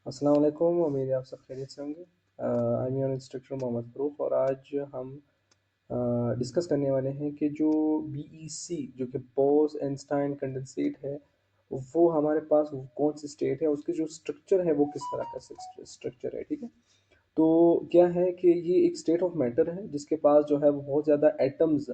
अस्सलाम वालेकुम। उम्मीद है आप सब खैरियत से होंगे। I am your instructor Mohammad Farooq और आज हम डिस्कस करने वाले हैं कि जो बीईसी जो कि बोस आइंस्टाइन कंडेंसेट है, वो हमारे पास कौन सी स्टेट है, उसके जो स्ट्रक्चर है वो किस तरह का स्ट्रक्चर है। ठीक है, तो क्या है कि ये एक स्टेट ऑफ मैटर है जिसके पास जो है वो बहुत ज़्यादा एटम्स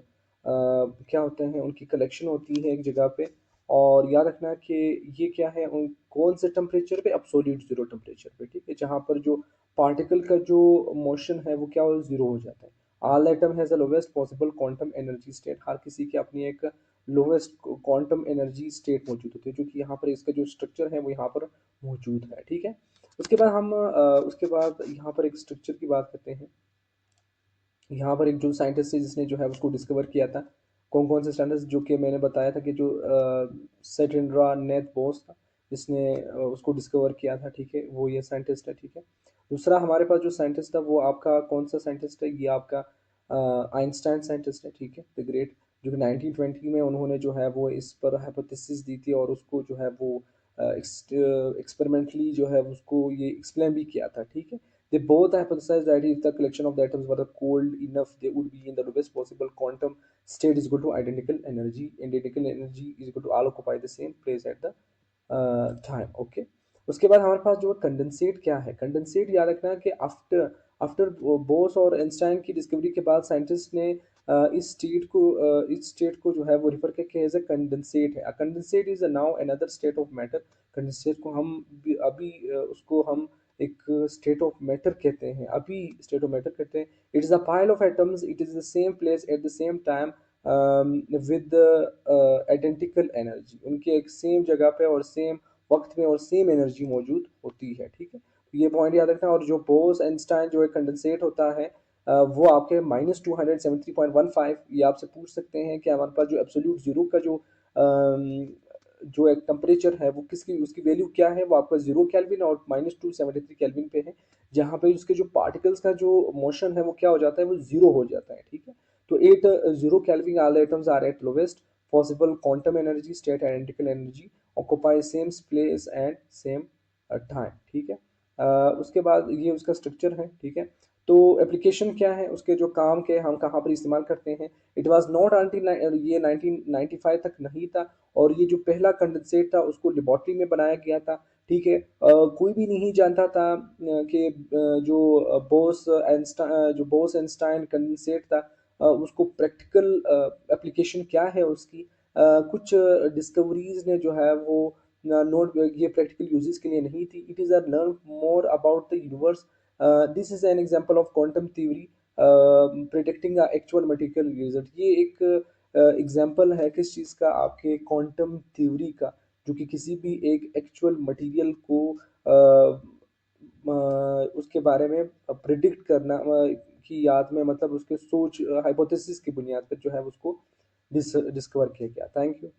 क्या होते हैं, उनकी कलेक्शन होती है एक जगह पे। और याद रखना कि ये क्या है, उन कौन से टेम्परेचर पे, एब्सोल्यूट ज़ीरो टेम्परेचर पे। ठीक है, जहाँ पर जो पार्टिकल का जो मोशन है वो क्या हो, ज़ीरो हो जाता है। All atom has the lowest possible quantum energy state. हर किसी की अपनी एक लोवेस्ट क्वांटम एनर्जी स्टेट मौजूद होती है, जो कि यहाँ पर इसका जो स्ट्रक्चर है वो यहाँ पर मौजूद है। ठीक है, उसके बाद यहाँ पर एक स्ट्रक्चर की बात करते हैं। यहाँ पर एक जो साइंटिस्ट है जिसने जो है उसको डिस्कवर किया था, कौन कौन से साइंटिस्ट, जो कि मैंने बताया था कि जो सेटेंड्रा नेथ बोस था जिसने उसको डिस्कवर किया था। ठीक है, वो ये साइंटिस्ट है। ठीक है, दूसरा हमारे पास जो साइंटिस्ट था वो आपका कौन सा साइंटिस्ट है, ये आपका आइंस्टाइन साइंटिस्ट है। ठीक है, द ग्रेट, जो कि 1920 में उन्होंने जो है वो इस पर हाइपोथेसिस दी थी और उसको जो है वो एक्सपेरिमेंटली जो है उसको ये एक्सप्लेन भी किया था। ठीक है, they both hypothesized that if the collection of the atoms were cold enough, they would be in the lowest possible quantum state is equal to identical energy. Identical energy is equal to all occupy the same place at the time. Okay. उसके बाद हमारे पास जो condensate क्या है, condensate याद रखना कि after after Bose और आइंस्टाइन की डिस्कवरी के बाद साइंटिस्ट ने इस स्टेट को जो है वो रिफर करके एज अ कंडेंसेट है। Condensate is now another state of matter. Condensate को हम अभी उसको हम एक स्टेट ऑफ मैटर कहते हैं, अभी स्टेट ऑफ मैटर कहते हैं। It is a pile of atoms, it is the same place at the same time with identical energy. उनके एक सेम जगह पे और सेम वक्त में और सेम एनर्जी मौजूद होती है। ठीक है, तो ये पॉइंट याद रखना। और जो बोस आइंस्टाइन जो एक कंडेंसेट होता है, वो आपके -273.15, ये आपसे पूछ सकते हैं कि हमारे पास जो एब्सोल्यूट जीरो का जो एक टेम्परेचर है वो किसकी, उसकी वैल्यू क्या है, वो आपका 0 केल्विन और -273 केल्विन पे है, जहाँ पे उसके जो पार्टिकल्स का जो मोशन है वो क्या हो जाता है, वो जीरो हो जाता है। ठीक है, तो 0 kelvin all atoms are at lowest possible quantum energy state, identical energy, occupy same place and same time. ठीक है, उसके बाद ये उसका स्ट्रक्चर है। ठीक है, तो एप्लीकेशन क्या है, उसके जो काम के हम कहाँ पर इस्तेमाल करते हैं। इट वाज नॉट अंटिल ये 1995 तक नहीं था, और ये जो पहला कंडेंसेट था उसको लेबोरेटरी में बनाया गया था। ठीक है, कोई भी नहीं जानता था कि जो बोस आइंस्टाइन कंडेंसेट था, उसको प्रैक्टिकल एप्लीकेशन क्या है उसकी। कुछ डिस्कवरीज ने जो है वो नोट ये प्रैक्टिकल यूजेस के लिए नहीं थी। It is a learn more about the universe. This is an example of quantum theory predicting actual material result. ये एक एग्जाम्पल है किस चीज़ का, आपके क्वांटम थ्योरी का, जो कि किसी भी एक एक्चुअल मटेरियल को उसके बारे में प्रिडिक्ट करना की याद में, मतलब उसके सोच हाइपोथेसिस की बुनियाद पर जो है उसको डिस्कवर किया गया। Thank you.